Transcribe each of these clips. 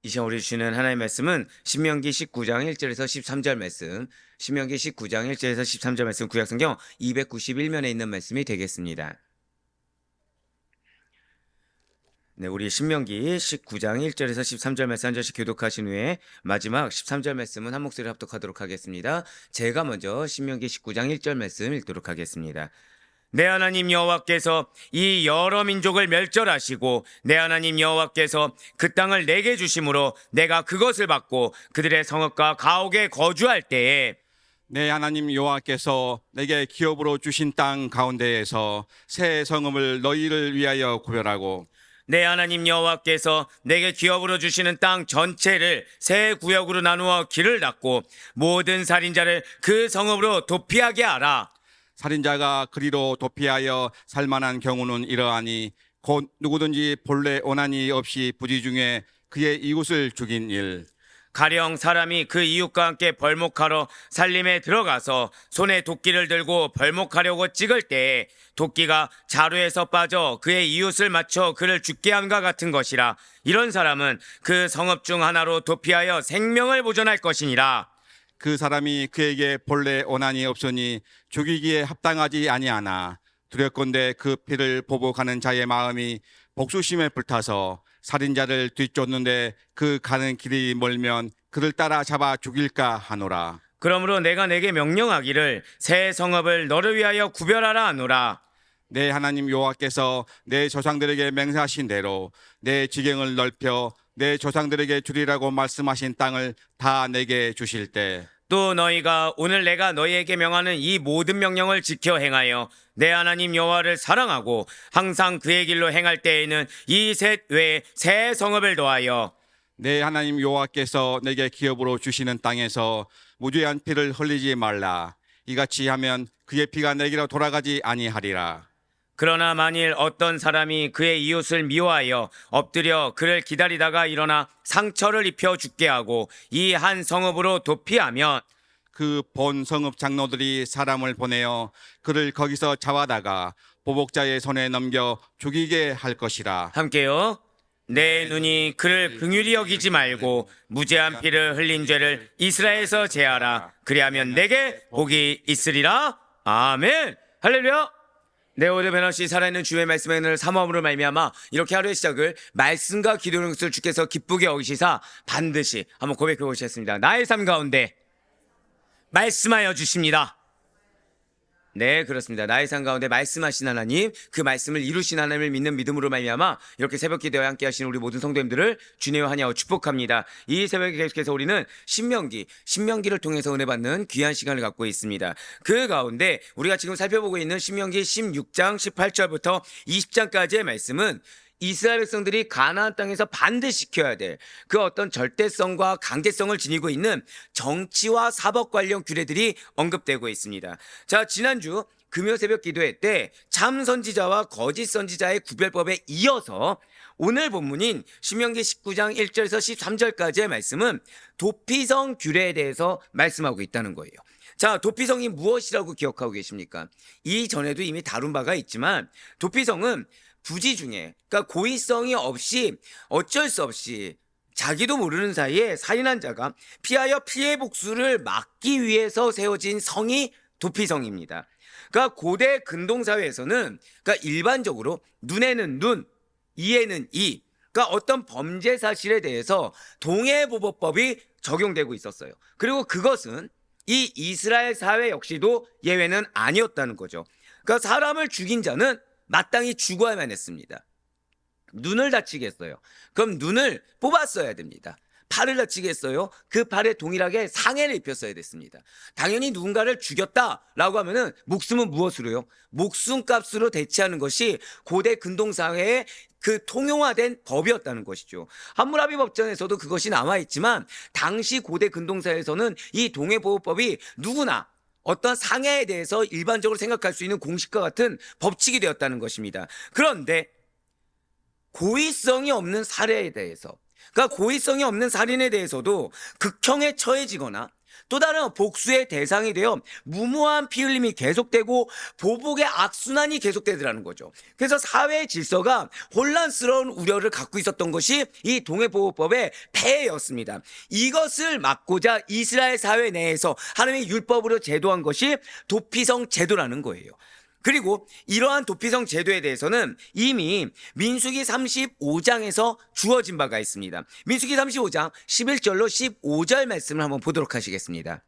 이 시간 우리 주시는 하나님의 말씀은 신명기 19장 1절에서 13절 말씀, 신명기 19장 1절에서 13절 말씀 구약성경 291면에 있는 말씀이 되겠습니다. 네, 우리 신명기 19장 1절에서 13절 말씀 한 절씩 교독하신 후에 마지막 13절 말씀은 한 목소리로 합독하도록 하겠습니다. 제가 먼저 신명기 19장 1절 말씀 읽도록 하겠습니다. 내 하나님 여호와께서 이 여러 민족을 멸절하시고 내 하나님 여호와께서 그 땅을 내게 주심으로 내가 그것을 받고 그들의 성읍과 가옥에 거주할 때에 내 하나님 여호와께서 내게 기업으로 주신 땅 가운데에서 새 성읍을 너희를 위하여 구별하고 내 하나님 여호와께서 내게 기업으로 주시는 땅 전체를 세 구역으로 나누어 길을 닫고 모든 살인자를 그 성읍으로 도피하게 하라. 살인자가 그리로 도피하여 살만한 경우는 이러하니 곧 누구든지 본래 원한이 없이 부지 중에 그의 이웃을 죽인 일, 가령 사람이 그 이웃과 함께 벌목하러 살림에 들어가서 손에 도끼를 들고 벌목하려고 찍을 때에 도끼가 자루에서 빠져 그의 이웃을 맞춰 그를 죽게 함과 같은 것이라. 이런 사람은 그 성읍 중 하나로 도피하여 생명을 보존할 것이니라. 그 사람이 그에게 본래 원한이 없으니 죽이기에 합당하지 아니하나 두렵건대 그 피를 보복하는 자의 마음이 복수심에 불타서 살인자를 뒤쫓는데 그 가는 길이 멀면 그를 따라 잡아 죽일까 하노라. 그러므로 내가 내게 명령하기를 새 성읍을 너를 위하여 구별하라 하노라. 내 하나님 여호와께서 내 조상들에게 맹세하신 대로 내 지경을 넓혀 내 조상들에게 주리라고 말씀하신 땅을 다 내게 주실 때 또 너희가 오늘 내가 너희에게 명하는 이 모든 명령을 지켜 행하여 내 하나님 여호와를 사랑하고 항상 그의 길로 행할 때에는 이 셋 외에 새 성읍을 더하여 내 하나님 여호와께서 내게 기업으로 주시는 땅에서 무죄한 피를 흘리지 말라. 이같이 하면 그의 피가 내게로 돌아가지 아니하리라. 그러나 만일 어떤 사람이 그의 이웃을 미워하여 엎드려 그를 기다리다가 일어나 상처를 입혀 죽게 하고 이 한 성읍으로 도피하면 그 본 성읍 장로들이 사람을 보내어 그를 거기서 잡아다가 보복자의 손에 넘겨 죽이게 할 것이라. 함께요. 내 눈이 그를 긍휼히 여기지 말고 무죄한 피를 흘린 죄를 이스라엘에서 제하라. 그리하면 내게 복이 있으리라. 아멘. 할렐루야. 네, 오늘 베너시 살아있는 주의 말씀의 은혜를 사모함으로 말미암아 이렇게 하루의 시작을 말씀과 기도하는 것을 주께서 기쁘게 여기시사 반드시 한번 고백해 보시겠습니다. 나의 삶 가운데 말씀하여 주십니다. 네, 그렇습니다. 나의 삶 가운데 말씀하신 하나님, 그 말씀을 이루신 하나님을 믿는 믿음으로 말미암아 이렇게 새벽 기도에 함께 하시는 우리 모든 성도님들을 주님의 환영하고 축복합니다. 이 새벽에 계속해서 우리는 신명기를 통해서 은혜 받는 귀한 시간을 갖고 있습니다. 그 가운데 우리가 지금 살펴보고 있는 신명기 16장 18절부터 20장까지의 말씀은 이스라엘 백성들이 가나안 땅에서 반드시 지켜야 될 그 어떤 절대성과 강제성을 지니고 있는 정치와 사법 관련 규례들이 언급되고 있습니다. 자, 지난주 금요 새벽 기도회 때 참 선지자와 거짓 선지자의 구별법에 이어서 오늘 본문인 신명기 19장 1절에서 13절까지의 말씀은 도피성 규례에 대해서 말씀하고 있다는 거예요. 자, 도피성이 무엇이라고 기억하고 계십니까? 이전에도 이미 다룬 바가 있지만 도피성은 부지 중에, 그러니까 고의성이 없이 어쩔 수 없이 자기도 모르는 사이에 살인한 자가 피하여 피해 복수를 막기 위해서 세워진 성이 도피성입니다. 그러니까 고대 근동사회에서는 그러니까 일반적으로 눈에는 눈, 이에는 이, 그러니까 어떤 범죄 사실에 대해서 동해보복법이 적용되고 있었어요. 그리고 그것은 이 이스라엘 사회 역시도 예외는 아니었다는 거죠. 그러니까 사람을 죽인 자는 마땅히 죽어야만 했습니다. 눈을 다치게 했어요. 그럼 눈을 뽑았어야 됩니다. 팔을 다치게 했어요. 그 팔에 동일하게 상해를 입혔어야 됐습니다. 당연히 누군가를 죽였다라고 하면은 목숨은 무엇으로요? 목숨값으로 대체하는 것이 고대 근동사회의 그 통용화된 법이었다는 것이죠. 함무라비 법전에서도 그것이 남아있지만 당시 고대 근동사회에서는 이 동해보호법이 누구나 어떤 상해에 대해서 일반적으로 생각할 수 있는 공식과 같은 법칙이 되었다는 것입니다. 그런데 고의성이 없는 살해에 대해서, 그러니까 고의성이 없는 살인에 대해서도 극형에 처해지거나 또 다른 복수의 대상이 되어 무모한 피 흘림이 계속되고 보복의 악순환이 계속되더라는 거죠. 그래서 사회의 질서가 혼란스러운 우려를 갖고 있었던 것이 이 동해보호법의 폐해였습니다. 이것을 막고자 이스라엘 사회 내에서 하나님의 율법으로 제도한 것이 도피성 제도라는 거예요. 그리고 이러한 도피성 제도에 대해서는 이미 민수기 35장에서 주어진 바가 있습니다. 민수기 35장 11절로 15절 말씀을 한번 보도록 하시겠습니다.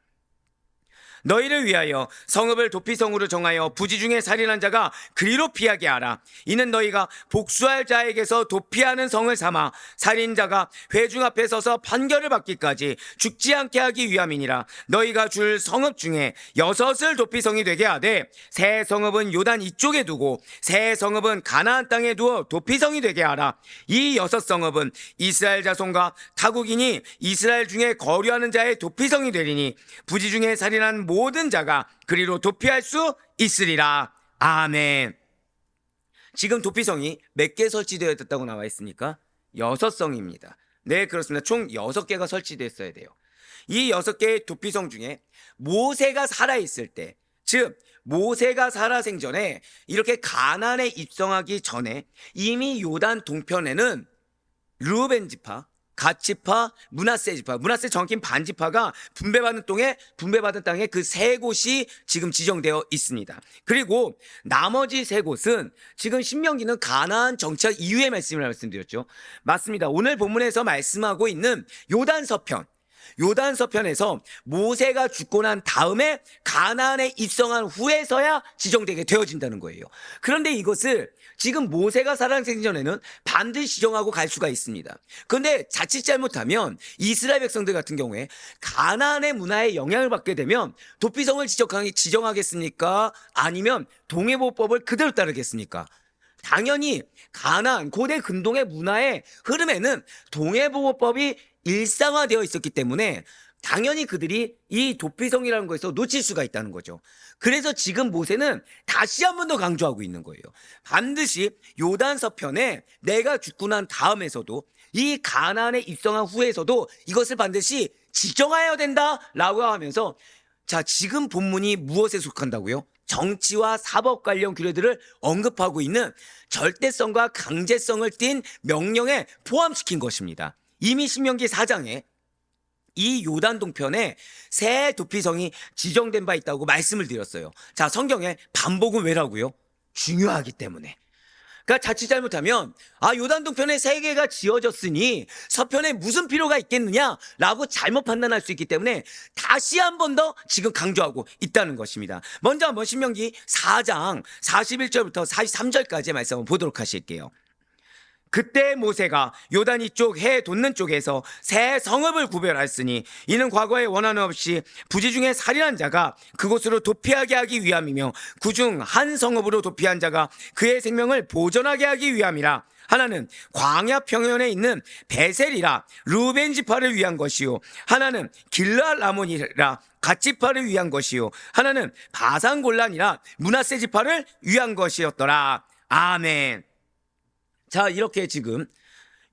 너희를 위하여 성읍을 도피성으로 정하여 부지 중에 살인한 자가 그리로 피하게 하라. 이는 너희가 복수할 자에게서 도피하는 성을 삼아 살인자가 회중 앞에 서서 판결을 받기까지 죽지 않게 하기 위함이니라. 너희가 줄 성읍 중에 6을 도피성이 되게 하되 새 성읍은 요단 이쪽에 두고 새 성읍은 가나안 땅에 두어 도피성이 되게 하라. 이 6성읍은 이스라엘 자손과 타국인이 이스라엘 중에 거류하는 자의 도피성이 되리니 부지 중에 살인한 모든 자가 그리로 도피할 수 있으리라. 아멘. 지금 도피성이 몇 개 설치되었다고 나와 있습니까? 6성입니다. 네, 그렇습니다. 총 6개가 설치됐어야 돼요. 이 6개의 도피성 중에 모세가 살아있을 때, 즉 모세가 살아 생전에 이렇게 가나안에 입성하기 전에 이미 요단 동편에는 르우벤 지파, 갓 지파, 므낫세 지파, 므낫세 정확히 반지파가 분배받은 땅에 그 3곳이 지금 지정되어 있습니다. 그리고 나머지 3곳은 지금 신명기는 가나안 정착 이후의 말씀을 말씀드렸죠. 맞습니다. 오늘 본문에서 말씀하고 있는 요단 서편에서 모세가 죽고 난 다음에 가나안에 입성한 후에서야 지정되게 되어진다는 거예요. 그런데 이것을 지금 모세가 살아생전 전에는 반드시 지정하고 갈 수가 있습니다. 그런데 자칫 잘못하면 이스라엘 백성들 같은 경우에 가나안의 문화에 영향을 받게 되면 도피성을 지정하겠습니까? 아니면 동해보호법을 그대로 따르겠습니까? 당연히 가나안, 고대 근동의 문화의 흐름에는 동해보호법이 일상화되어 있었기 때문에 당연히 그들이 이 도피성이라는 것에서 놓칠 수가 있다는 거죠. 그래서 지금 모세는 다시 한 번 더 강조하고 있는 거예요. 반드시 요단 서편에 내가 죽고 난 다음에서도 이 가나안에 입성한 후에서도 이것을 반드시 지정하여야 된다라고 하면서, 자, 지금 본문이 무엇에 속한다고요? 정치와 사법 관련 규례들을 언급하고 있는 절대성과 강제성을 띤 명령에 포함시킨 것입니다. 이미 신명기 4장에 이 요단 동편에 새 도피성이 지정된 바 있다고 말씀을 드렸어요. 자, 성경에 반복은 왜라고요? 중요하기 때문에. 그러니까 자칫 잘못하면 요단 동편에 3개가 지어졌으니 서편에 무슨 필요가 있겠느냐라고 잘못 판단할 수 있기 때문에 다시 한 번 더 지금 강조하고 있다는 것입니다. 먼저 한번 신명기 4장 41절부터 43절까지의 말씀 한번 보도록 하실게요. 그때 모세가 요단 이쪽 해 돋는 쪽에서 새 성읍을 구별하였으니 이는 과거에 원한 없이 부지 중에 살인한 자가 그곳으로 도피하게 하기 위함이며 그중 한 성읍으로 도피한 자가 그의 생명을 보존하게 하기 위함이라. 하나는 광야 평연에 있는 베셀이라 르우벤 지파를 위한 것이요, 하나는 길르앗 라몬이라 갓 지파를 위한 것이요, 하나는 바산 골란이라 므낫세 지파를 위한 것이었더라. 아멘. 자, 이렇게 지금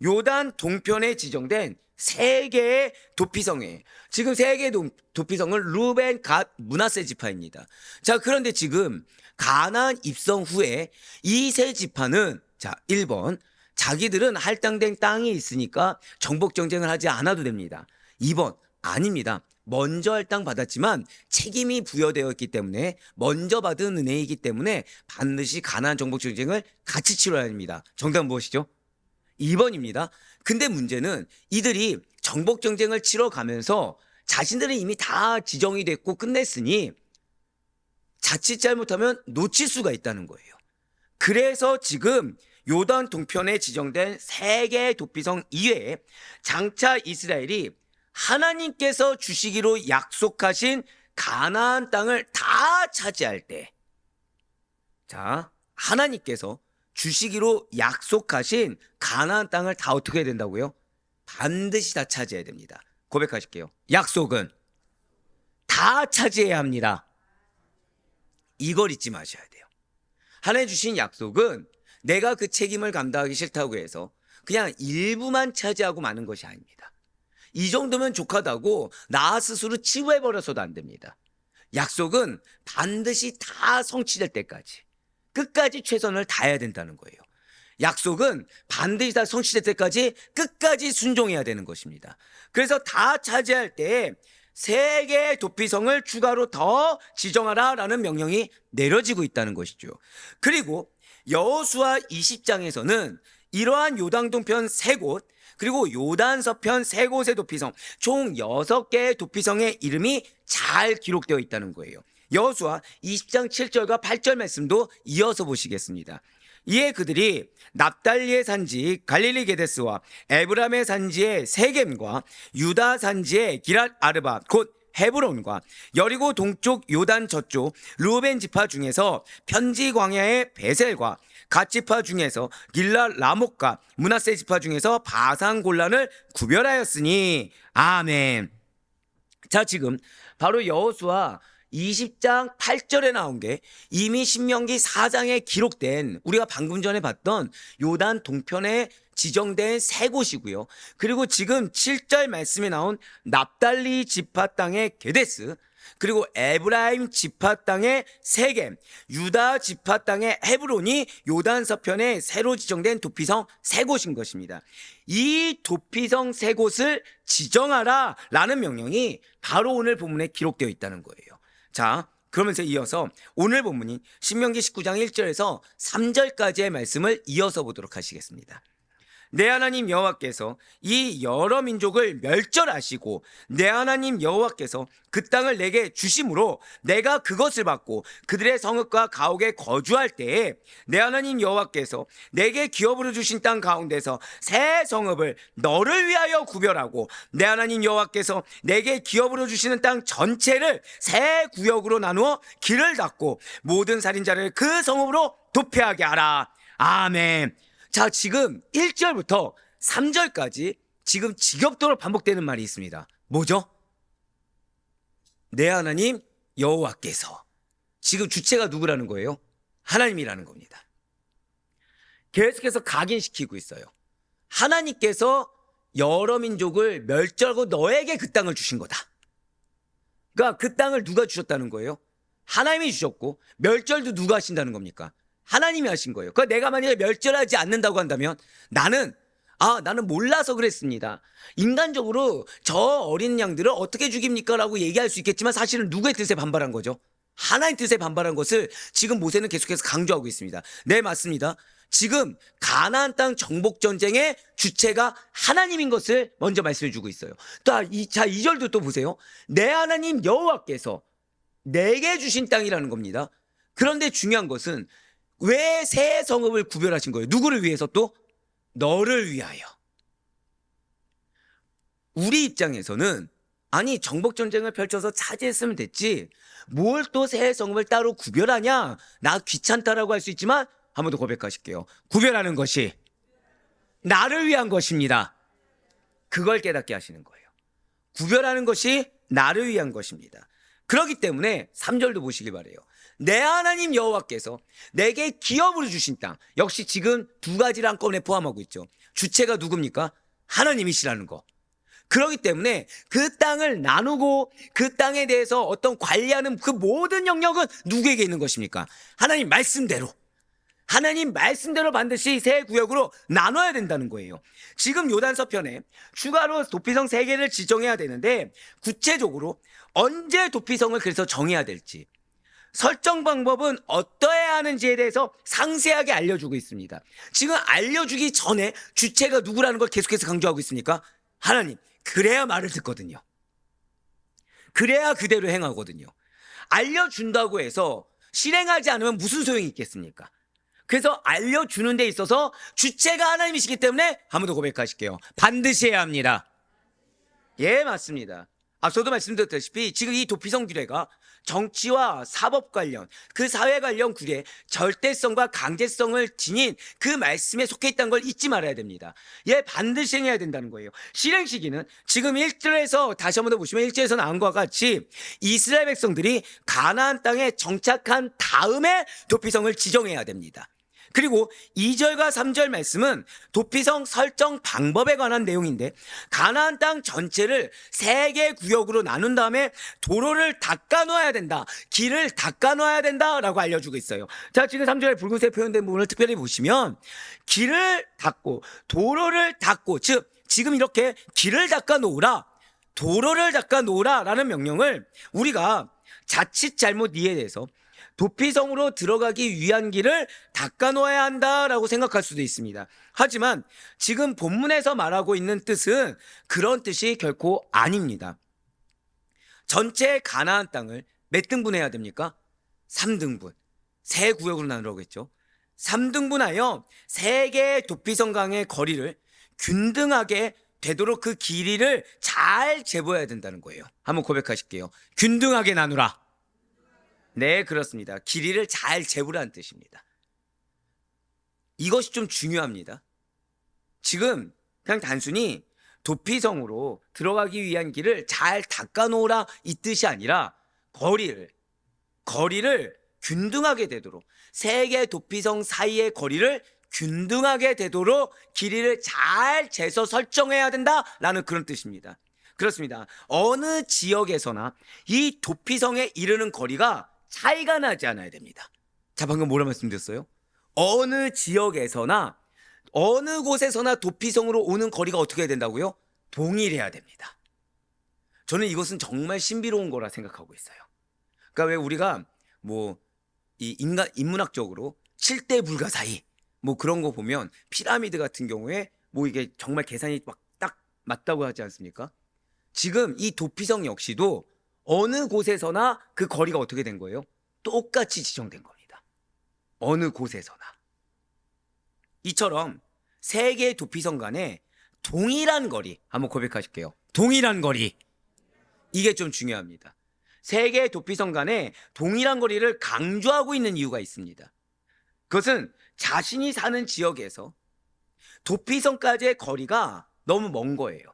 요단 동편에 지정된 3개의 도피성이에요. 지금 3개의 도피성은 루벤, 갓, 므낫세 지파입니다. 자, 그런데 지금 가나안 입성 후에 이 3 지파는, 자, 1번, 자기들은 할당된 땅이 있으니까 정복 정쟁을 하지 않아도 됩니다. 2번, 아닙니다. 먼저 할당 받았지만 책임이 부여되었기 때문에, 먼저 받은 은혜이기 때문에 반드시 가나안 정복 전쟁을 같이 치러야 합니다. 정답은 무엇이죠? 2번입니다. 근데 문제는 이들이 정복 전쟁을 치러 가면서 자신들은 이미 다 지정이 됐고 끝냈으니 자칫 잘못하면 놓칠 수가 있다는 거예요. 그래서 지금 요단 동편에 지정된 3개의 도피성 이외에 장차 이스라엘이 하나님께서 주시기로 약속하신 가나안 땅을 다 차지할 때, 자, 하나님께서 주시기로 약속하신 가나안 땅을 다 어떻게 해야 된다고요? 반드시 다 차지해야 됩니다. 고백하실게요. 약속은 다 차지해야 합니다. 이걸 잊지 마셔야 돼요. 하나님 주신 약속은 내가 그 책임을 감당하기 싫다고 해서 그냥 일부만 차지하고 마는 것이 아닙니다. 이 정도면 족하다고 나 스스로 치부해버려서도 안 됩니다. 약속은 반드시 다 성취될 때까지 끝까지 최선을 다해야 된다는 거예요. 약속은 반드시 다 성취될 때까지 끝까지 순종해야 되는 것입니다. 그래서 다 차지할 때 3개의 도피성을 추가로 더 지정하라라는 명령이 내려지고 있다는 것이죠. 그리고 여호수아 20장에서는 이러한 요단 동편 3곳 그리고 요단 서편 3곳의 도피성 총 6개의 도피성의 이름이 잘 기록되어 있다는 거예요. 여호수아 20장 7절과 8절 말씀도 이어서 보시겠습니다. 이에 그들이 납달리의 산지 갈릴리 게데스와 에브람의 산지의 세겜과 유다 산지의 기랏 아르바 곧 헤브론과 여리고 동쪽 요단 저쪽 르우벤 지파 중에서 편지 광야의 베셀과 갓 지파 중에서 길랏 라목과 므낫세 지파 중에서 바산 골란을 구별하였으니 아멘. 자, 지금 바로 여호수아 20장 8절에 나온 게 이미 신명기 4장에 기록된 우리가 방금 전에 봤던 요단 동편에 지정된 3곳이고요. 그리고 지금 7절 말씀에 나온 납달리 지파 땅의 게데스, 그리고 에브라임 지파 땅의 세겜, 유다 지파 땅의 헤브론이 요단 서편에 새로 지정된 도피성 3곳인 것입니다. 이 도피성 3곳을 지정하라 라는 명령이 바로 오늘 본문에 기록되어 있다는 거예요. 자, 그러면서 이어서 오늘 본문인 신명기 19장 1절에서 3절까지의 말씀을 이어서 보도록 하시겠습니다. 내 하나님 여호와께서 이 여러 민족을 멸절하시고 내 하나님 여호와께서 그 땅을 내게 주심으로 내가 그것을 받고 그들의 성읍과 가옥에 거주할 때에 내 하나님 여호와께서 내게 기업으로 주신 땅 가운데서 새 성읍을 너를 위하여 구별하고 내 하나님 여호와께서 내게 기업으로 주시는 땅 전체를 새 구역으로 나누어 길을 닫고 모든 살인자를 그 성읍으로 도피하게 하라. 아멘. 자, 지금 1절부터 3절까지 지금 지겹도록 반복되는 말이 있습니다. 뭐죠? 내 하나님 여호와께서. 지금 주체가 누구라는 거예요? 하나님이라는 겁니다. 계속해서 각인시키고 있어요. 하나님께서 여러 민족을 멸절하고 너에게 그 땅을 주신 거다. 그러니까 그 땅을 누가 주셨다는 거예요? 하나님이 주셨고 멸절도 누가 하신다는 겁니까? 하나님이 하신 거예요. 그러니까 내가 만약에 멸절하지 않는다고 한다면 나는 몰라서 그랬습니다. 인간적으로 저 어린 양들을 어떻게 죽입니까? 라고 얘기할 수 있겠지만 사실은 누구의 뜻에 반발한 거죠? 하나님 뜻에 반발한 것을 지금 모세는 계속해서 강조하고 있습니다. 네, 맞습니다. 지금 가나안 땅 정복 전쟁의 주체가 하나님인 것을 먼저 말씀해 주고 있어요. 자, 2절도 또 보세요. 내 하나님 여호와께서 내게 주신 땅이라는 겁니다. 그런데 중요한 것은 왜 새 성읍을 구별하신 거예요? 누구를 위해서? 또 너를 위하여. 우리 입장에서는 아니 정복전쟁을 펼쳐서 차지했으면 됐지 뭘 또 새 성읍을 따로 구별하냐, 나 귀찮다라고 할 수 있지만 한 번 더 고백하실게요. 구별하는 것이 나를 위한 것입니다. 그걸 깨닫게 하시는 거예요. 구별하는 것이 나를 위한 것입니다. 그렇기 때문에 3절도 보시기 바라요. 내 하나님 여호와께서 내게 기업으로 주신 땅, 역시 지금 2가지를 한꺼번에 포함하고 있죠. 주체가 누굽니까? 하나님이시라는 거. 그렇기 때문에 그 땅을 나누고 그 땅에 대해서 어떤 관리하는 그 모든 영역은 누구에게 있는 것입니까? 하나님 말씀대로. 하나님 말씀대로 반드시 새 구역으로 나눠야 된다는 거예요. 지금 요단 서편에 추가로 도피성 3개를 지정해야 되는데 구체적으로 언제 도피성을 그래서 정해야 될지, 설정 방법은 어떠해야 하는지에 대해서 상세하게 알려주고 있습니다. 지금 알려주기 전에 주체가 누구라는 걸 계속해서 강조하고 있으니까 하나님, 그래야 말을 듣거든요. 그래야 그대로 행하거든요. 알려준다고 해서 실행하지 않으면 무슨 소용이 있겠습니까? 그래서 알려주는 데 있어서 주체가 하나님이시기 때문에 한 번 더 고백하실게요. 반드시 해야 합니다. 예, 맞습니다. 앞서도 말씀드렸다시피 지금 이 도피성 규례가 정치와 사법 관련, 그 사회 관련 규례, 절대성과 강제성을 지닌 그 말씀에 속해 있다는 걸 잊지 말아야 됩니다. 예, 반드시 행해야 된다는 거예요. 실행 시기는 지금 1절에서 다시 한 번 더 보시면 1절에서 나온 것과 같이 이스라엘 백성들이 가나안 땅에 정착한 다음에 도피성을 지정해야 됩니다. 그리고 2절과 3절 말씀은 도피성 설정 방법에 관한 내용인데, 가나안 땅 전체를 3개 구역으로 나눈 다음에 도로를 닦아 놓아야 된다, 길을 닦아 놓아야 된다라고 알려주고 있어요. 자, 지금 3절에 붉은색 표현된 부분을 특별히 보시면 길을 닦고 도로를 닦고, 즉 지금 이렇게 길을 닦아 놓으라, 도로를 닦아 놓으라 라는 명령을 우리가 자칫 잘못 이해돼서 도피성으로 들어가기 위한 길을 닦아 놓아야 한다라고 생각할 수도 있습니다. 하지만 지금 본문에서 말하고 있는 뜻은 그런 뜻이 결코 아닙니다. 전체 가나안 땅을 몇 등분해야 됩니까? 3등분. 세 구역으로 나누라고했죠. 3등분하여 3개의 도피성강의 거리를 균등하게 되도록 그 길이를 잘 재보아야 된다는 거예요. 한번 고백하실게요. 균등하게 나누라. 네, 그렇습니다. 길이를 잘 재보라는 뜻입니다. 이것이 좀 중요합니다. 지금 그냥 단순히 도피성으로 들어가기 위한 길을 잘 닦아놓으라 이 뜻이 아니라 거리를 균등하게 되도록, 3개 도피성 사이의 거리를 균등하게 되도록 길이를 잘 재서 설정해야 된다라는 그런 뜻입니다. 그렇습니다. 어느 지역에서나 이 도피성에 이르는 거리가 차이가 나지 않아야 됩니다. 자, 방금 뭐라 말씀드렸어요? 어느 지역에서나 어느 곳에서나 도피성으로 오는 거리가 어떻게 해야 된다고요? 동일해야 됩니다. 저는 이것은 정말 신비로운 거라 생각하고 있어요. 그러니까 왜 우리가 이 인문학적으로 7대 불가사의 그런 거 보면 피라미드 같은 경우에 이게 정말 계산이 막 딱 맞다고 하지 않습니까? 지금 이 도피성 역시도 어느 곳에서나 그 거리가 어떻게 된 거예요? 똑같이 지정된 겁니다. 어느 곳에서나. 이처럼 3개의 도피성 간에 동일한 거리, 한번 고백하실게요. 동일한 거리. 이게 좀 중요합니다. 3개의 도피성 간에 동일한 거리를 강조하고 있는 이유가 있습니다. 그것은 자신이 사는 지역에서 도피성까지의 거리가 너무 먼 거예요.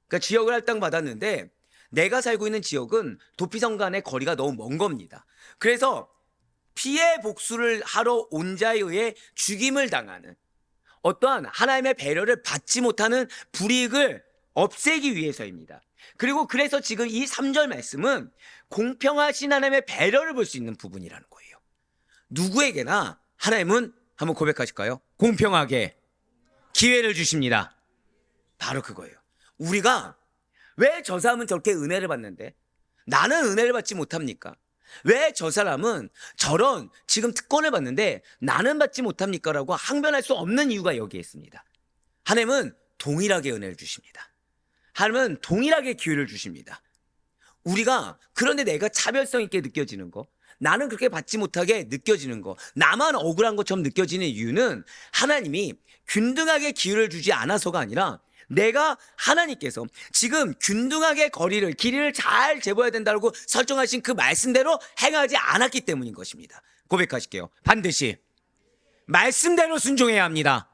그러니까 지역을 할당받았는데 내가 살고 있는 지역은 도피성 간의 거리가 너무 먼 겁니다. 그래서 피해 복수를 하러 온 자에 의해 죽임을 당하는, 어떠한 하나님의 배려를 받지 못하는 불이익을 없애기 위해서입니다. 그리고 그래서 지금 이 3절 말씀은 공평하신 하나님의 배려를 볼 수 있는 부분이라는 거예요. 누구에게나 하나님은, 한번 고백하실까요? 공평하게 기회를 주십니다. 바로 그거예요. 우리가 왜 저 사람은 저렇게 은혜를 받는데 나는 은혜를 받지 못합니까? 왜 저 사람은 저런 지금 특권을 받는데 나는 받지 못합니까? 라고 항변할 수 없는 이유가 여기에 있습니다. 하나님은 동일하게 은혜를 주십니다. 하나님은 동일하게 기회를 주십니다. 우리가 그런데 내가 차별성 있게 느껴지는 거, 나는 그렇게 받지 못하게 느껴지는 거, 나만 억울한 것처럼 느껴지는 이유는 하나님이 균등하게 기회를 주지 않아서가 아니라 내가 하나님께서 지금 균등하게 길이를 잘 재봐야 된다고 설정하신 그 말씀대로 행하지 않았기 때문인 것입니다. 고백하실게요. 반드시 말씀대로 순종해야 합니다.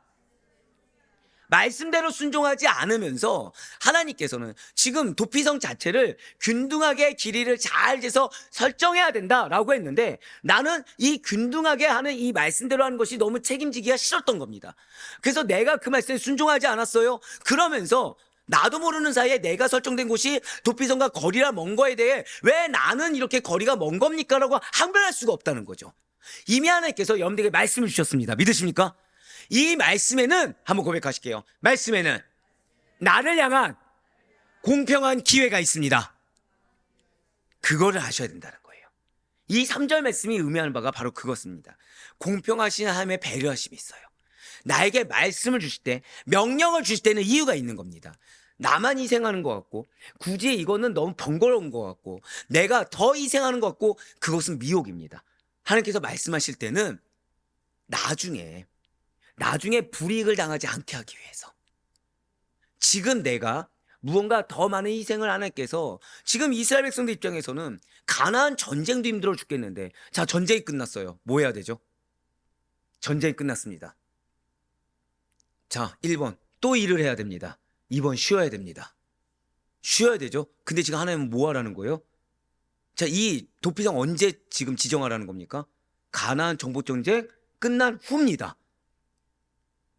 말씀대로 순종하지 않으면서 하나님께서는 지금 도피성 자체를 균등하게 길이를 잘 재서 설정해야 된다라고 했는데 나는 이 균등하게 하는 이 말씀대로 하는 것이 너무 책임지기가 싫었던 겁니다. 그래서 내가 그 말씀에 순종하지 않았어요. 그러면서 나도 모르는 사이에 내가 설정된 곳이 도피성과 거리가 먼 거에 대해 왜 나는 이렇게 거리가 먼 겁니까? 라고 항변할 수가 없다는 거죠. 이미 하나님께서 여러분들에게 말씀을 주셨습니다. 믿으십니까? 이 말씀에는, 한번 고백하실게요. 말씀에는 나를 향한 공평한 기회가 있습니다. 그거를 아셔야 된다는 거예요. 이 3절 말씀이 의미하는 바가 바로 그것입니다. 공평하신 하나님의 배려하심이 있어요. 나에게 말씀을 주실 때, 명령을 주실 때는 이유가 있는 겁니다. 나만 희생하는 것 같고, 굳이 이거는 너무 번거로운 것 같고, 내가 더 희생하는 것 같고, 그것은 미혹입니다. 하나님께서 말씀하실 때는 나중에 불이익을 당하지 않게 하기 위해서, 지금 내가 무언가 더 많은 희생을 하나님께서, 지금 이스라엘 백성들 입장에서는 가나안 전쟁도 힘들어 죽겠는데, 자, 전쟁이 끝났어요. 뭐 해야 되죠? 전쟁이 끝났습니다. 자, 1번 또 일을 해야 됩니다. 2번 쉬어야 됩니다. 쉬어야 되죠. 근데 지금 하나님은 뭐 하라는 거예요? 자, 이 도피성 언제 지금 지정하라는 겁니까? 가나안 정복 전쟁 끝난 후입니다.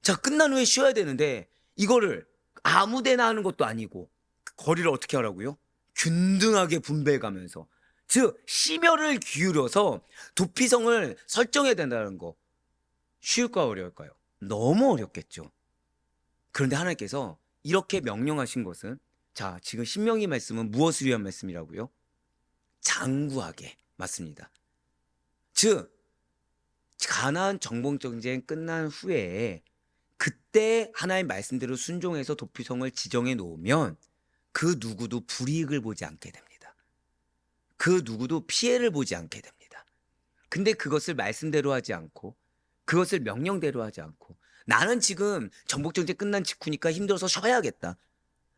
자, 끝난 후에 쉬어야 되는데 이거를 아무 데나 하는 것도 아니고 거리를 어떻게 하라고요? 균등하게 분배해 가면서, 즉 심혈을 기울여서 도피성을 설정해야 된다는 거, 쉬울까 어려울까요? 너무 어렵겠죠. 그런데 하나님께서 이렇게 명령하신 것은, 자, 지금 신명기 말씀은 무엇을 위한 말씀이라고요? 장구하게. 맞습니다. 즉 가나안 정복 전쟁 끝난 후에 그때 하나님 말씀대로 순종해서 도피성을 지정해 놓으면 그 누구도 불이익을 보지 않게 됩니다. 그 누구도 피해를 보지 않게 됩니다. 근데 그것을 말씀대로 하지 않고, 그것을 명령대로 하지 않고, 나는 지금 정복전쟁 끝난 직후니까 힘들어서 쉬어야겠다,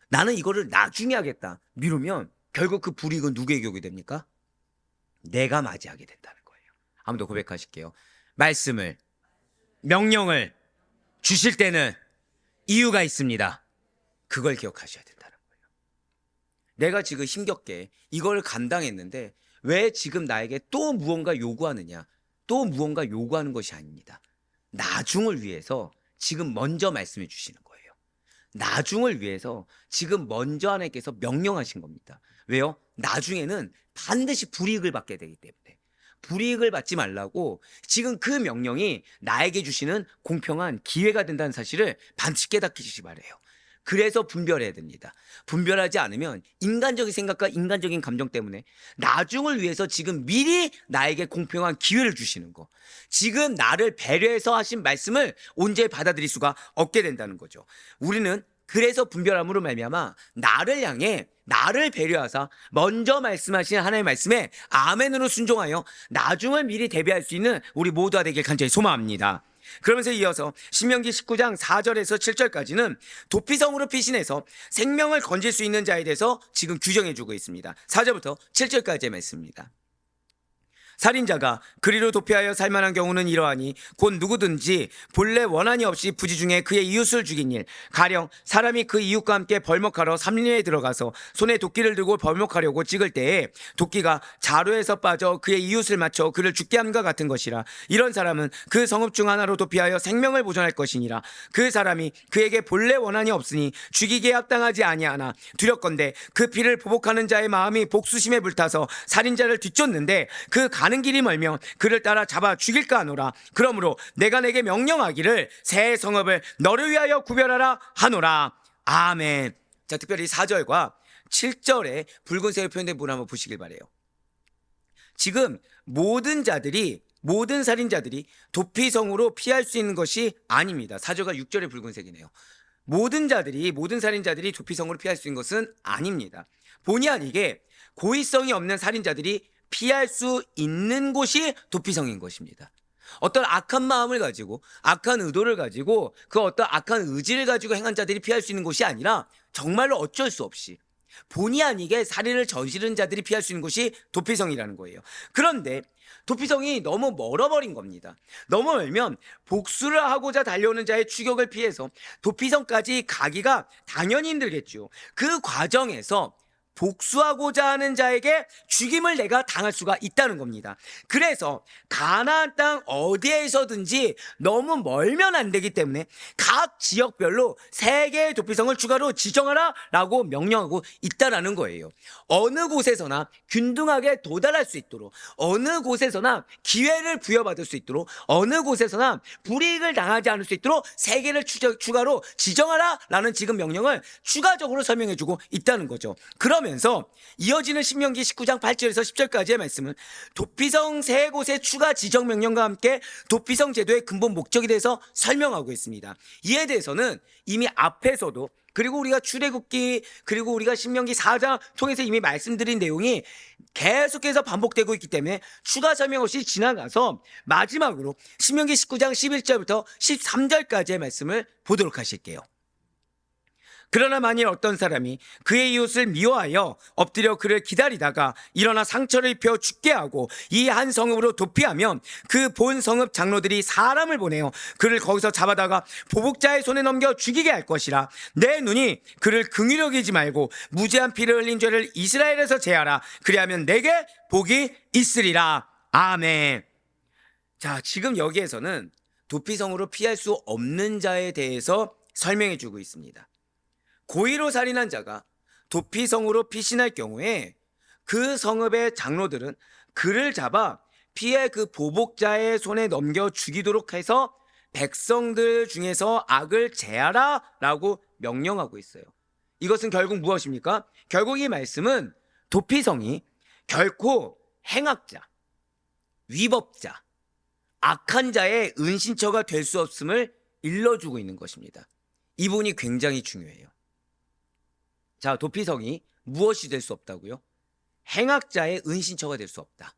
나는 이거를 나중에 하겠다, 미루면 결국 그 불이익은 누구에게 오게 됩니까? 내가 맞이하게 된다는 거예요. 한번 더 고백하실게요. 말씀을, 명령을 주실 때는 이유가 있습니다. 그걸 기억하셔야 된다는 거예요. 내가 지금 힘겹게 이걸 감당했는데 왜 지금 나에게 또 무언가 요구하느냐? 또 무언가 요구하는 것이 아닙니다. 나중을 위해서 지금 먼저 말씀해 주시는 거예요. 나중을 위해서 지금 먼저 하나님께서 명령하신 겁니다. 왜요? 나중에는 반드시 불이익을 받게 되기 때문에. 불이익을 받지 말라고 지금 그 명령이 나에게 주시는 공평한 기회가 된다는 사실을 반드시 깨닫게 주시기 바래요. 그래서 분별해야 됩니다. 분별하지 않으면 인간적인 생각과 인간적인 감정 때문에 나중을 위해서 지금 미리 나에게 공평한 기회를 주시는 거, 지금 나를 배려해서 하신 말씀을 온전히 받아들일 수가 없게 된다는 거죠. 우리는 그래서 분별함으로 말미암아 나를 향해 나를 배려하사 먼저 말씀하신 하나님의 말씀에 아멘으로 순종하여 나중을 미리 대비할 수 있는 우리 모두가 되길 간절히 소망합니다. 그러면서 이어서 신명기 19장 4절에서 7절까지는 도피성으로 피신해서 생명을 건질 수 있는 자에 대해서 지금 규정해 주고 있습니다. 4절부터 7절까지의 말씀입니다. 살인자가 그리로 도피하여 살만한 경우는 이러하니 곧 누구든지 본래 원한이 없이 부지 중에 그의 이웃을 죽인 일, 가령 사람이 그 이웃과 함께 벌목하러 삼림에 들어가서 손에 도끼를 들고 벌목하려고 찍을 때에 도끼가 자루에서 빠져 그의 이웃을 맞춰 그를 죽게 함과 같은 것이라. 이런 사람은 그 성읍 중 하나로 도피하여 생명을 보존할 것이니라. 그 사람이 그에게 본래 원한이 없으니 죽이기에 합당하지 아니하나 두렵건대 그 피를 보복하는 자의 마음이 복수심에 불타서 살인자를 뒤쫓는데 그 가는 길이 멀면 그를 따라 잡아 죽일까 하노라. 그러므로 내가 내게 명령하기를 새 성읍을 너를 위하여 구별하라 하노라. 아멘. 자, 특별히 4절과 7절에 붉은색으로 표현된 부분 한번 보시길 바래요. 지금 모든 살인자들이 도피성으로 피할 수 있는 것이 아닙니다. 4절과 6절의 붉은색이네요. 모든 살인자들이 도피성으로 피할 수 있는 것은 아닙니다. 본의 아니게 고의성이 없는 살인자들이 피할 수 있는 곳이 도피성인 것입니다. 어떤 악한 마음을 가지고, 악한 의도를 가지고, 그 어떤 악한 의지를 가지고 행한 자들이 피할 수 있는 곳이 아니라 정말로 어쩔 수 없이 본의 아니게 살인을 저지른 자들이 피할 수 있는 곳이 도피성이라는 거예요. 그런데 도피성이 너무 멀어버린 겁니다. 너무 멀면 복수를 하고자 달려오는 자의 추격을 피해서 도피성까지 가기가 당연히 힘들겠죠. 그 과정에서 복수하고자 하는 자에게 죽임을 내가 당할 수가 있다는 겁니다. 그래서 가나안 땅 어디에서든지 너무 멀면 안 되기 때문에 각 지역별로 3개의 도피성을 추가로 지정하라 라고 명령하고 있다라는 거예요. 어느 곳에서나 균등하게 도달할 수 있도록, 어느 곳에서나 기회를 부여받을 수 있도록, 어느 곳에서나 불이익을 당하지 않을 수 있도록 3개를 추가로 지정하라 라는 지금 명령을 추가적으로 설명해주고 있다는 거죠. 그러면서 이어지는 신명기 19장 8절에서 10절까지의 말씀은 도피성 3곳의 추가 지정 명령과 함께 도피성 제도의 근본 목적에 대해서 설명하고 있습니다. 이에 대해서는 이미 앞에서도, 그리고 우리가 출애굽기, 그리고 우리가 신명기 4장 통해서 이미 말씀드린 내용이 계속해서 반복되고 있기 때문에 추가 설명 없이 지나가서 마지막으로 신명기 19장 11절부터 13절까지의 말씀을 보도록 하실게요. 그러나 만일 어떤 사람이 그의 이웃을 미워하여 엎드려 그를 기다리다가 일어나 상처를 입혀 죽게 하고 이 한 성읍으로 도피하면 그 본 성읍 장로들이 사람을 보내어 그를 거기서 잡아다가 보복자의 손에 넘겨 죽이게 할 것이라. 내 눈이 그를 긍휼히 여기지 말고 무죄한 피를 흘린 죄를 이스라엘에서 제하라. 그리하면 내게 복이 있으리라. 아멘. 자, 지금 여기에서는 도피성으로 피할 수 없는 자에 대해서 설명해 주고 있습니다. 고의로 살인한 자가 도피성으로 피신할 경우에 그 성읍의 장로들은 그를 잡아 피해 그 보복자의 손에 넘겨 죽이도록 해서 백성들 중에서 악을 제하라 라고 명령하고 있어요. 이것은 결국 무엇입니까? 결국 이 말씀은 도피성이 결코 행악자, 위법자, 악한 자의 은신처가 될 수 없음을 일러주고 있는 것입니다. 이 부분이 굉장히 중요해요. 자, 도피성이 무엇이 될 수 없다고요? 행악자의 은신처가 될 수 없다.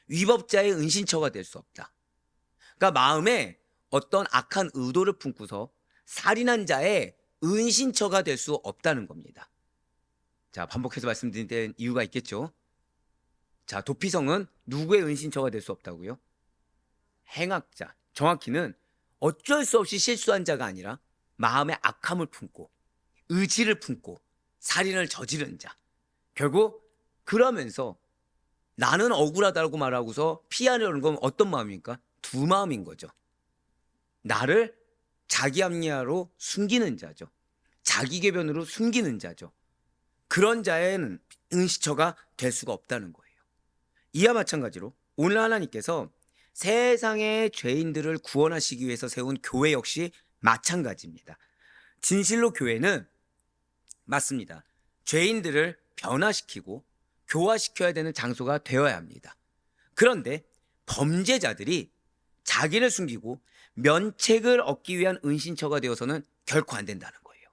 위법자의 은신처가 될 수 없다. 그러니까 마음에 어떤 악한 의도를 품고서 살인한 자의 은신처가 될 수 없다는 겁니다. 자, 반복해서 말씀드린 이유가 있겠죠. 자, 도피성은 누구의 은신처가 될 수 없다고요? 행악자, 정확히는 어쩔 수 없이 실수한 자가 아니라 마음에 악함을 품고 의지를 품고 살인을 저지른 자. 결국 그러면서 나는 억울하다고 말하고서 피하려는 건 어떤 마음입니까? 두 마음인 거죠. 나를 자기 합리화로 숨기는 자죠. 자기 궤변으로 숨기는 자죠. 그런 자에는 은신처가 될 수가 없다는 거예요. 이와 마찬가지로 오늘 하나님께서 세상의 죄인들을 구원하시기 위해서 세운 교회 역시 마찬가지입니다. 진실로 교회는 맞습니다. 죄인들을 변화시키고 교화시켜야 되는 장소가 되어야 합니다. 그런데 범죄자들이 자기를 숨기고 면책을 얻기 위한 은신처가 되어서는 결코 안 된다는 거예요.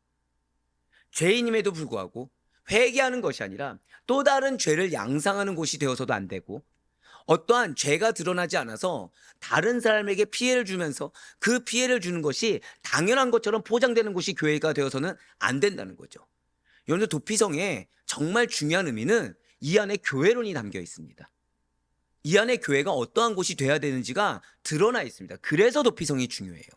죄인임에도 불구하고 회개하는 것이 아니라 또 다른 죄를 양상하는 곳이 되어서도 안 되고, 어떠한 죄가 드러나지 않아서 다른 사람에게 피해를 주면서 그 피해를 주는 것이 당연한 것처럼 포장되는 곳이 교회가 되어서는 안 된다는 거죠. 여러분, 도피성의 정말 중요한 의미는 이 안에 교회론이 담겨 있습니다. 이 안에 교회가 어떠한 곳이 돼야 되는지가 드러나 있습니다. 그래서 도피성이 중요해요.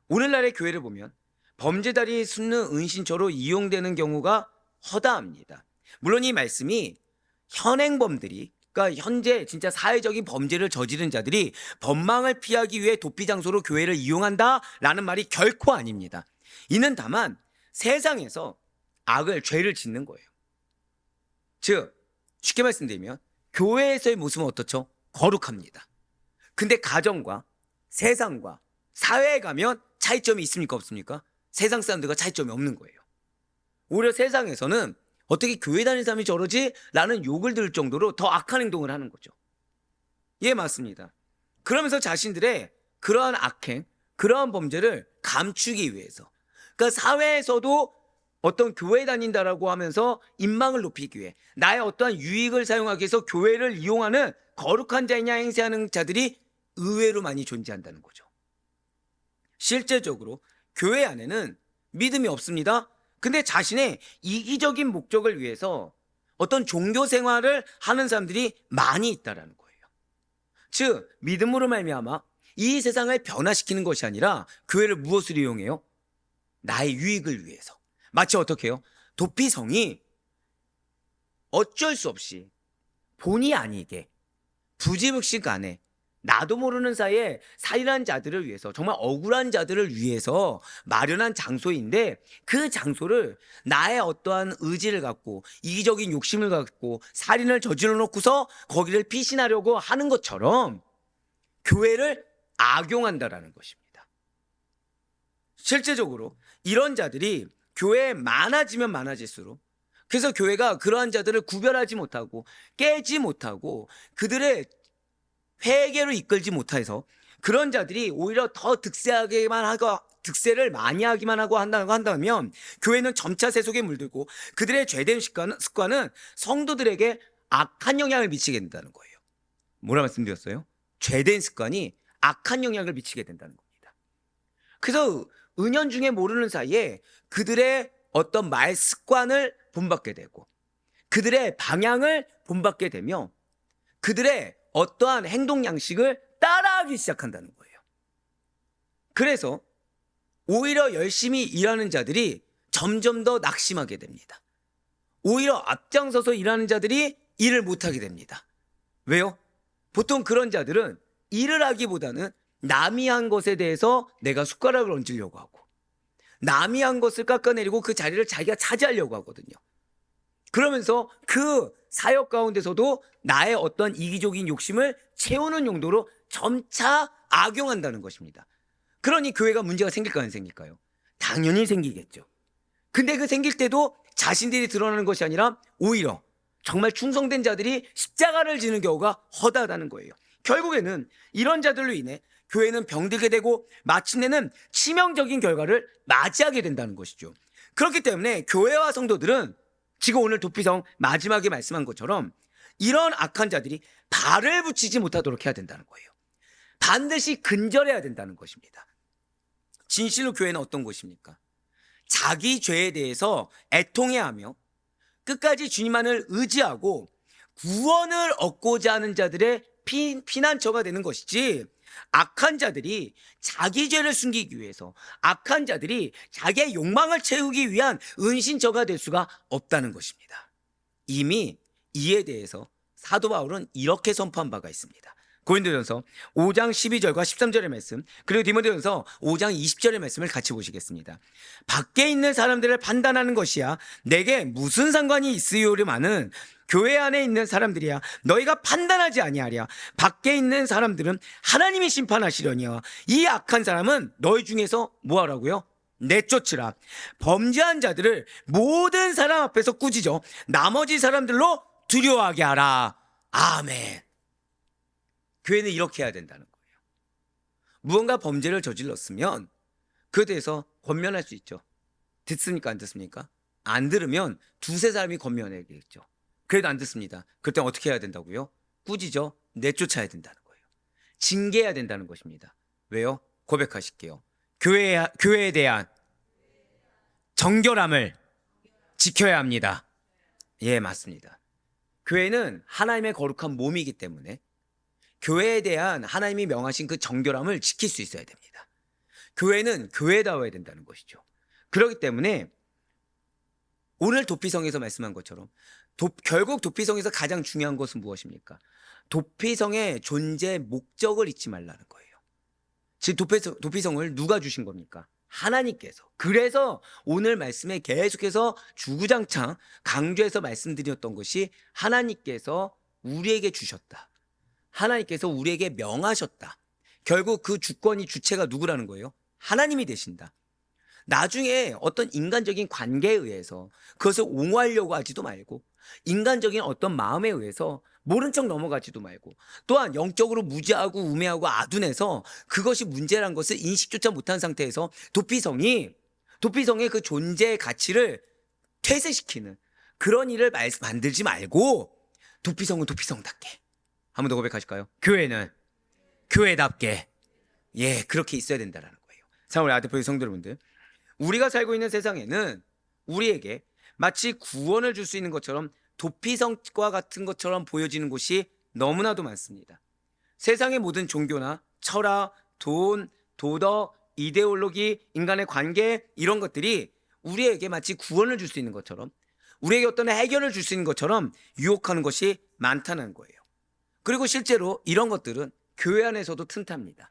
오늘날의 교회를 보면 범죄자들이 숨는 은신처로 이용되는 경우가 허다합니다. 물론 이 말씀이 현행범들이, 그러니까 현재 진짜 사회적인 범죄를 저지른 자들이 법망을 피하기 위해 도피 장소로 교회를 이용한다라는 말이 결코 아닙니다. 이는 다만 세상에서 악을, 죄를 짓는 거예요. 즉, 쉽게 말씀드리면 교회에서의 모습은 어떻죠? 거룩합니다. 근데 가정과 세상과 사회에 가면 차이점이 있습니까? 없습니까? 세상 사람들과 차이점이 없는 거예요. 오히려 세상에서는 어떻게 교회 다니는 사람이 저러지? 라는 욕을 들을 정도로 더 악한 행동을 하는 거죠. 예, 맞습니다. 그러면서 자신들의 그러한 악행, 그러한 범죄를 감추기 위해서, 그러니까 사회에서도 어떤 교회 다닌다라고 하면서 인망을 높이기 위해 나의 어떠한 유익을 사용하기 위해서 교회를 이용하는 거룩한 자이냐 행세하는 자들이 의외로 많이 존재한다는 거죠. 실제적으로 교회 안에는 믿음이 없습니다. 근데 자신의 이기적인 목적을 위해서 어떤 종교 생활을 하는 사람들이 많이 있다라는 거예요. 즉, 믿음으로 말미암아 이 세상을 변화시키는 것이 아니라 교회를 무엇으로 이용해요? 나의 유익을 위해서. 마치 어떻게 해요? 도피성이 어쩔 수 없이 본의 아니게 부지불식 안에 나도 모르는 사이에 살인한 자들을 위해서, 정말 억울한 자들을 위해서 마련한 장소인데, 그 장소를 나의 어떠한 의지를 갖고 이기적인 욕심을 갖고 살인을 저질러 놓고서 거기를 피신하려고 하는 것처럼 교회를 악용한다라는 것입니다. 실제적으로 이런 자들이 교회에 많아지면 많아질수록, 그래서 교회가 그러한 자들을 구별하지 못하고 깨지 못하고 그들의 회개로 이끌지 못해서 그런 자들이 오히려 더 득세를 많이 하기만 하고 한다면 교회는 점차 세속에 물들고 그들의 죄된 습관은 성도들에게 악한 영향을 미치게 된다는 거예요. 뭐라 말씀드렸어요? 죄된 습관이 악한 영향을 미치게 된다는 겁니다. 그래서 은연중에 모르는 사이에 그들의 어떤 말 습관을 본받게 되고 그들의 방향을 본받게 되며 그들의 어떠한 행동 양식을 따라하기 시작한다는 거예요. 그래서 오히려 열심히 일하는 자들이 점점 더 낙심하게 됩니다. 오히려 앞장서서 일하는 자들이 일을 못하게 됩니다. 왜요? 보통 그런 자들은 일을 하기보다는 남이 한 것에 대해서 내가 숟가락을 얹으려고 하고, 남이 한 것을 깎아내리고 그 자리를 자기가 차지하려고 하거든요. 그러면서 그 사역 가운데서도 나의 어떤 이기적인 욕심을 채우는 용도로 점차 악용한다는 것입니다. 그러니 교회가 문제가 생길까요, 안 생길까요? 당연히 생기겠죠. 근데 그 생길 때도 자신들이 드러나는 것이 아니라 오히려 정말 충성된 자들이 십자가를 지는 경우가 허다하다는 거예요. 결국에는 이런 자들로 인해 교회는 병들게 되고 마침내는 치명적인 결과를 맞이하게 된다는 것이죠. 그렇기 때문에 교회와 성도들은 지금 오늘 도피성 마지막에 말씀한 것처럼 이런 악한 자들이 발을 붙이지 못하도록 해야 된다는 거예요. 반드시 근절해야 된다는 것입니다. 진실로 교회는 어떤 곳입니까? 자기 죄에 대해서 애통해하며 끝까지 주님만을 의지하고 구원을 얻고자 하는 자들의 피난처가 되는 것이지, 악한 자들이 자기 죄를 숨기기 위해서, 악한 자들이 자기의 욕망을 채우기 위한 은신처가 될 수가 없다는 것입니다. 이미 이에 대해서 사도 바울은 이렇게 선포한 바가 있습니다. 고린도전서 5장 12절과 13절의 말씀, 그리고 디모데전서 5장 20절의 말씀을 같이 보시겠습니다. 밖에 있는 사람들을 판단하는 것이야 내게 무슨 상관이 있으요리마는 교회 안에 있는 사람들이야 너희가 판단하지 아니하랴. 밖에 있는 사람들은 하나님이 심판하시려니와 이 악한 사람은 너희 중에서 뭐하라고요? 내쫓으라. 범죄한 자들을 모든 사람 앞에서 꾸짖어 나머지 사람들로 두려워하게 하라. 아멘. 교회는 이렇게 해야 된다는 거예요. 무언가 범죄를 저질렀으면 그에 대해서 권면할 수 있죠. 듣습니까? 안 듣습니까? 안 들으면 두세 사람이 권면해야겠죠. 그래도 안 듣습니다. 그때 어떻게 해야 된다고요? 꾸짖어 내쫓아야 된다는 거예요. 징계해야 된다는 것입니다. 왜요? 고백하실게요. 교회에 대한 정결함을 지켜야 합니다. 예, 맞습니다. 교회는 하나님의 거룩한 몸이기 때문에 교회에 대한 하나님이 명하신 그 정결함을 지킬 수 있어야 됩니다. 교회는 교회다워야 된다는 것이죠. 그렇기 때문에 오늘 도피성에서 말씀한 것처럼 결국 도피성에서 가장 중요한 것은 무엇입니까? 도피성의 존재 목적을 잊지 말라는 거예요. 즉 도피성을 누가 주신 겁니까? 하나님께서. 그래서 오늘 말씀에 계속해서 주구장창 강조해서 말씀드렸던 것이 하나님께서 우리에게 주셨다. 하나님께서 우리에게 명하셨다. 결국 그 주권이 주체가 누구라는 거예요? 하나님이 되신다. 나중에 어떤 인간적인 관계에 의해서 그것을 옹호하려고 하지도 말고, 인간적인 어떤 마음에 의해서 모른 척 넘어가지도 말고, 또한 영적으로 무지하고 우매하고 아둔해서 그것이 문제란 것을 인식조차 못한 상태에서 도피성의 그 존재의 가치를 퇴색시키는 그런 일을 만들지 말고 도피성은 도피성답게, 한 번 더 고백하실까요? 교회는 교회답게, 예, 그렇게 있어야 된다는 거예요. 사랑하는 아드포의 성도 여러분들, 우리가 살고 있는 세상에는 우리에게 마치 구원을 줄 수 있는 것처럼 도피성과 같은 것처럼 보여지는 곳이 너무나도 많습니다. 세상의 모든 종교나 철학, 돈, 도덕, 이데올로기, 인간의 관계, 이런 것들이 우리에게 마치 구원을 줄 수 있는 것처럼, 우리에게 어떤 해결을 줄 수 있는 것처럼 유혹하는 것이 많다는 거예요. 그리고 실제로 이런 것들은 교회 안에서도 튼탑니다.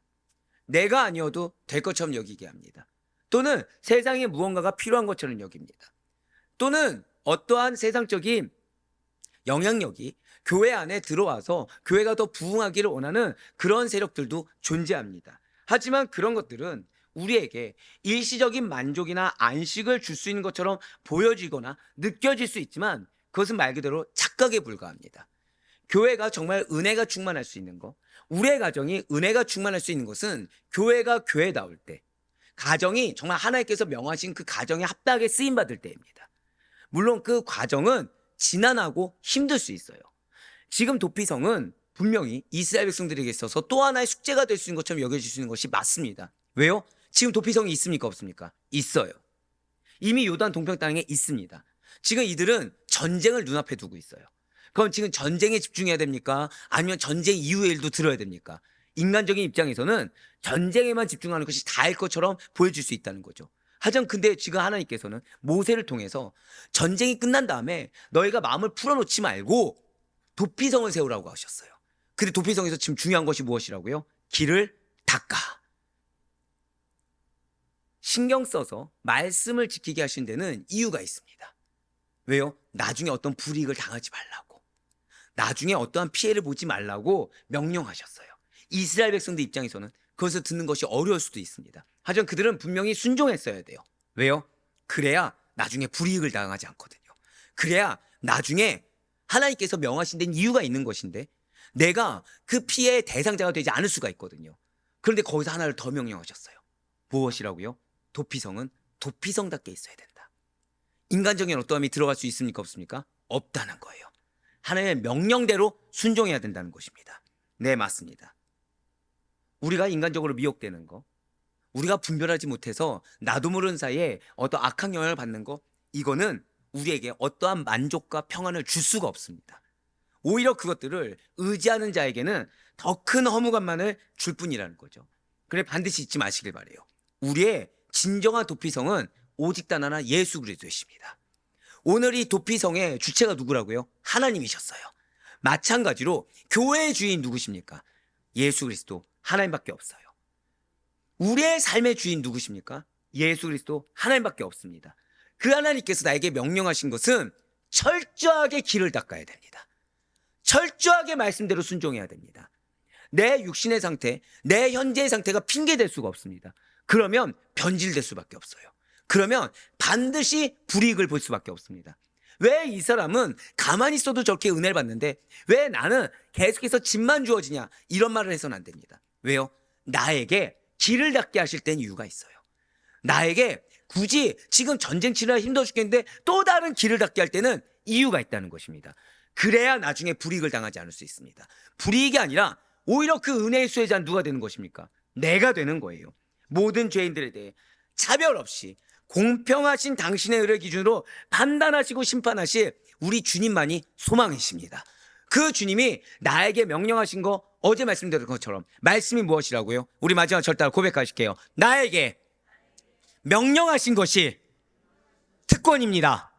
내가 아니어도 될 것처럼 여기게 합니다. 또는 세상에 무언가가 필요한 것처럼 여깁니다. 또는 어떠한 세상적인 영향력이 교회 안에 들어와서 교회가 더 부흥하기를 원하는 그런 세력들도 존재합니다. 하지만 그런 것들은 우리에게 일시적인 만족이나 안식을 줄 수 있는 것처럼 보여지거나 느껴질 수 있지만 그것은 말 그대로 착각에 불과합니다. 교회가 정말 은혜가 충만할 수 있는 것, 우리의 가정이 은혜가 충만할 수 있는 것은 교회가 교회다울 때, 가정이 정말 하나님께서 명하신 그 가정에 합당하게 쓰임받을 때입니다. 물론 그 과정은 지난하고 힘들 수 있어요. 지금 도피성은 분명히 이스라엘 백성들에게 있어서 또 하나의 숙제가 될 수 있는 것처럼 여겨질 수 있는 것이 맞습니다. 왜요? 지금 도피성이 있습니까? 없습니까? 있어요. 이미 요단 동편 땅에 있습니다. 지금 이들은 전쟁을 눈앞에 두고 있어요. 그럼 지금 전쟁에 집중해야 됩니까? 아니면 전쟁 이후의 일도 들어야 됩니까? 인간적인 입장에서는 전쟁에만 집중하는 것이 다일 것처럼 보여질 수 있다는 거죠. 하지만 근데 지금 하나님께서는 모세를 통해서 전쟁이 끝난 다음에 너희가 마음을 풀어놓지 말고 도피성을 세우라고 하셨어요. 근데 도피성에서 지금 중요한 것이 무엇이라고요? 길을 닦아. 신경 써서 말씀을 지키게 하신 데는 이유가 있습니다. 왜요? 나중에 어떤 불이익을 당하지 말라고, 나중에 어떠한 피해를 보지 말라고 명령하셨어요. 이스라엘 백성들 입장에서는 그것을 듣는 것이 어려울 수도 있습니다. 하지만 그들은 분명히 순종했어야 돼요. 왜요? 그래야 나중에 불이익을 당하지 않거든요. 그래야 나중에 하나님께서 명하신 데는 이유가 있는 것인데 내가 그 피해의 대상자가 되지 않을 수가 있거든요. 그런데 거기서 하나를 더 명령하셨어요. 무엇이라고요? 도피성은 도피성답게 있어야 된다. 인간적인 어떠함이 들어갈 수 있습니까? 없습니까? 없다는 거예요. 하나님의 명령대로 순종해야 된다는 것입니다. 네, 맞습니다. 우리가 인간적으로 미혹되는 거, 우리가 분별하지 못해서 나도 모르는 사이에 어떤 악한 영향을 받는 거, 이거는 우리에게 어떠한 만족과 평안을 줄 수가 없습니다. 오히려 그것들을 의지하는 자에게는 더 큰 허무감만을 줄 뿐이라는 거죠. 그래, 반드시 잊지 마시길 바래요. 우리의 진정한 도피성은 오직 단 하나, 예수 그리스도이십니다. 오늘 이 도피성의 주체가 누구라고요? 하나님이셨어요. 마찬가지로 교회의 주인 누구십니까? 예수 그리스도, 하나님밖에 없어요. 우리의 삶의 주인 누구십니까? 예수 그리스도, 하나님밖에 없습니다. 그 하나님께서 나에게 명령하신 것은 철저하게 길을 닦아야 됩니다. 철저하게 말씀대로 순종해야 됩니다. 내 육신의 상태, 내 현재의 상태가 핑계될 수가 없습니다. 그러면 변질될 수밖에 없어요. 그러면 반드시 불이익을 볼 수밖에 없습니다. 왜 이 사람은 가만히 있어도 저렇게 은혜를 받는데 왜 나는 계속해서 집만 주어지냐, 이런 말을 해서는 안 됩니다. 왜요? 나에게 길을 닦게 하실 땐 이유가 있어요. 나에게 굳이 지금 전쟁 치느라 힘들어 죽겠는데 또 다른 길을 닦게 할 때는 이유가 있다는 것입니다. 그래야 나중에 불이익을 당하지 않을 수 있습니다. 불이익이 아니라 오히려 그 은혜의 수혜자는 누가 되는 것입니까? 내가 되는 거예요. 모든 죄인들에 대해 차별 없이 공평하신 당신의 의를 기준으로 판단하시고 심판하실 우리 주님만이 소망이십니다. 그 주님이 나에게 명령하신 거, 어제 말씀드린 것처럼 말씀이 무엇이라고요? 우리 마지막 절단 고백하실게요. 나에게 명령하신 것이 특권입니다.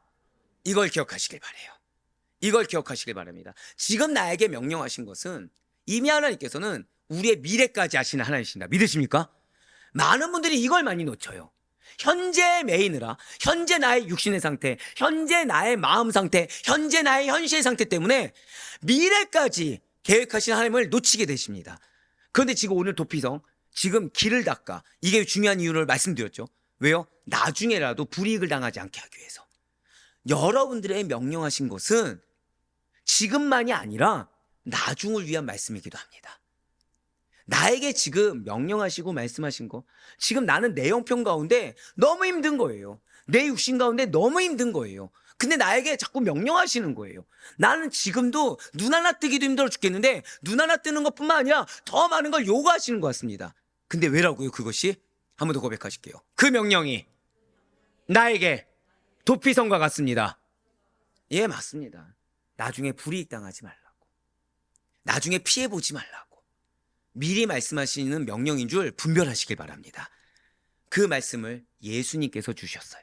이걸 기억하시길 바라요. 이걸 기억하시길 바랍니다. 지금 나에게 명령하신 것은 이미 하나님께서는 우리의 미래까지 아시는 하나님이십니다. 믿으십니까? 많은 분들이 이걸 많이 놓쳐요. 현재에 매이느라, 현재 나의 육신의 상태, 현재 나의 마음 상태, 현재 나의 현실의 상태 때문에 미래까지 계획하신 하나님을 놓치게 되십니다. 그런데 지금 오늘 도피성, 지금 길을 닦아, 이게 중요한 이유를 말씀드렸죠. 왜요? 나중에라도 불이익을 당하지 않게 하기 위해서. 여러분들의 명령하신 것은 지금만이 아니라 나중을 위한 말씀이기도 합니다. 나에게 지금 명령하시고 말씀하신 거, 지금 나는 내 형편 가운데 너무 힘든 거예요. 내 육신 가운데 너무 힘든 거예요. 근데 나에게 자꾸 명령하시는 거예요. 나는 지금도 눈 하나 뜨기도 힘들어 죽겠는데 눈 하나 뜨는 것뿐만 아니라 더 많은 걸 요구하시는 것 같습니다. 근데 왜라고요? 그것이? 한 번 더 고백하실게요. 그 명령이 나에게 도피성과 같습니다. 예, 맞습니다. 나중에 불이익 당하지 말라고, 나중에 피해 보지 말라고 미리 말씀하시는 명령인 줄 분별하시길 바랍니다. 그 말씀을 예수님께서 주셨어요.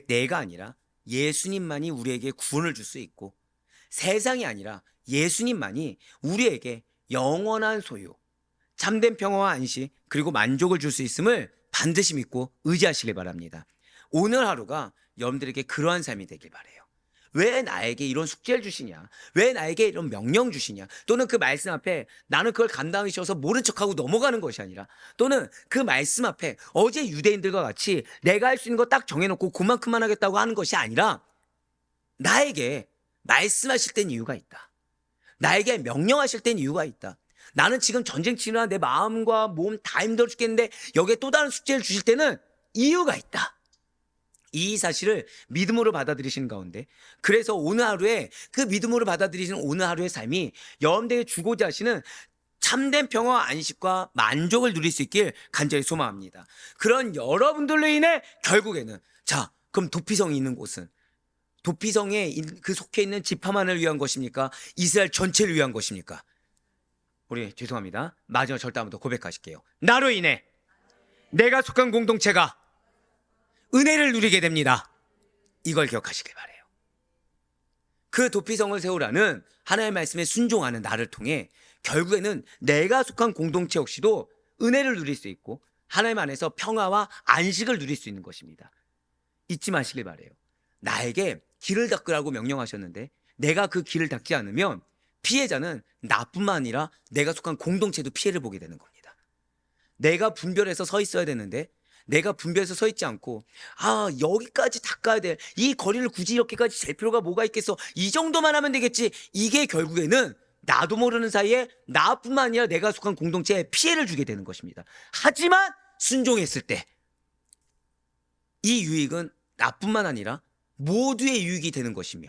내가 아니라 예수님만이 우리에게 구원을 줄 수 있고, 세상이 아니라 예수님만이 우리에게 영원한 소유, 참된 평화와 안식, 그리고 만족을 줄 수 있음을 반드시 믿고 의지하시길 바랍니다. 오늘 하루가 여러분들에게 그러한 삶이 되길 바라요. 왜 나에게 이런 숙제를 주시냐, 왜 나에게 이런 명령 주시냐, 또는 그 말씀 앞에 나는 그걸 감당하기 싫어서 모른 척하고 넘어가는 것이 아니라, 또는 그 말씀 앞에 어제 유대인들과 같이 내가 할 수 있는 거 딱 정해놓고 그만큼만 하겠다고 하는 것이 아니라, 나에게 말씀하실 땐 이유가 있다, 나에게 명령하실 땐 이유가 있다. 나는 지금 전쟁 치느라 내 마음과 몸 다 힘들어 죽겠는데 여기에 또 다른 숙제를 주실 때는 이유가 있다. 이 사실을 믿음으로 받아들이시는 가운데, 그래서 오늘 하루에 그 믿음으로 받아들이시는 오늘 하루의 삶이 여러분들에게 주고자 하시는 참된 평화와 안식과 만족을 누릴 수 있길 간절히 소망합니다. 그런 여러분들로 인해 결국에는, 자, 그럼 도피성이 있는 곳은 도피성에 그 속해 있는 지파만을 위한 것입니까? 이스라엘 전체를 위한 것입니까? 우리 죄송합니다. 마지막 절대 한번 더 고백하실게요. 나로 인해 내가 속한 공동체가 은혜를 누리게 됩니다. 이걸 기억하시길 바래요. 그 도피성을 세우라는 하나님의 말씀에 순종하는 나를 통해 결국에는 내가 속한 공동체 역시도 은혜를 누릴 수 있고 하나님 안에서 평화와 안식을 누릴 수 있는 것입니다. 잊지 마시길 바래요. 나에게 길을 닦으라고 명령하셨는데 내가 그 길을 닦지 않으면 피해자는 나뿐만 아니라 내가 속한 공동체도 피해를 보게 되는 겁니다. 내가 분별해서 서 있어야 되는데 내가 분별해서 서 있지 않고 여기까지 닦아야 돼. 이 거리를 굳이 이렇게까지 잴 필요가 뭐가 있겠어. 이 정도만 하면 되겠지. 이게 결국에는 나도 모르는 사이에 나뿐만 아니라 내가 속한 공동체에 피해를 주게 되는 것입니다. 하지만 순종했을 때 이 유익은 나뿐만 아니라 모두의 유익이 되는 것이며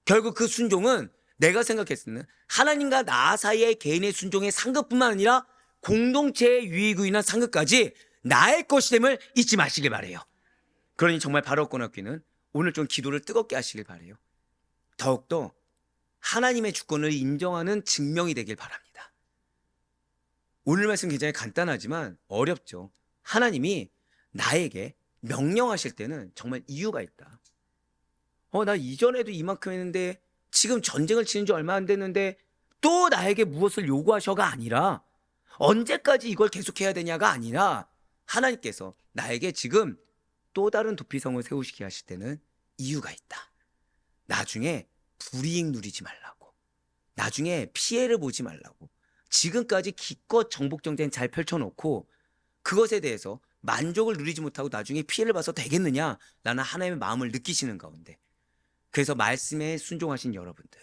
결국 그 순종은 내가 생각했을 때는 하나님과 나 사이의 개인의 순종의 상급뿐만 아니라 공동체의 유익으로 인한 상급까지 나의 것이 됨을 잊지 마시길 바래요. 그러니 정말 바로 권학교는 오늘 좀 기도를 뜨겁게 하시길 바래요. 더욱더 하나님의 주권을 인정하는 증명이 되길 바랍니다. 오늘 말씀 굉장히 간단하지만 어렵죠. 하나님이 나에게 명령하실 때는 정말 이유가 있다. 나 이전에도 이만큼 했는데 지금 전쟁을 치는 지 얼마 안 됐는데 또 나에게 무엇을 요구하셔가 아니라 언제까지 이걸 계속해야 되냐가 아니라 하나님께서 나에게 지금 또 다른 도피성을 세우시게 하실 때는 이유가 있다. 나중에 불이익 누리지 말라고, 나중에 피해를 보지 말라고, 지금까지 기껏 정복정쟁 잘 펼쳐놓고 그것에 대해서 만족을 누리지 못하고 나중에 피해를 봐서 되겠느냐라는 하나님의 마음을 느끼시는 가운데, 그래서 말씀에 순종하신 여러분들,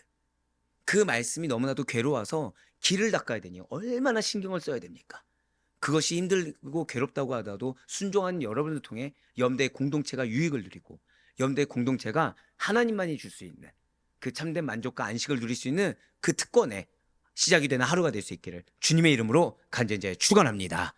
그 말씀이 너무나도 괴로워서 길을 닦아야 되니 얼마나 신경을 써야 됩니까? 그것이 힘들고 괴롭다고 하더라도 순종하는 여러분을 통해 염대의 공동체가 유익을 누리고 염대의 공동체가 하나님만이 줄 수 있는 그 참된 만족과 안식을 누릴 수 있는 그 특권의 시작이 되는 하루가 될 수 있기를 주님의 이름으로 간절히 축원합니다.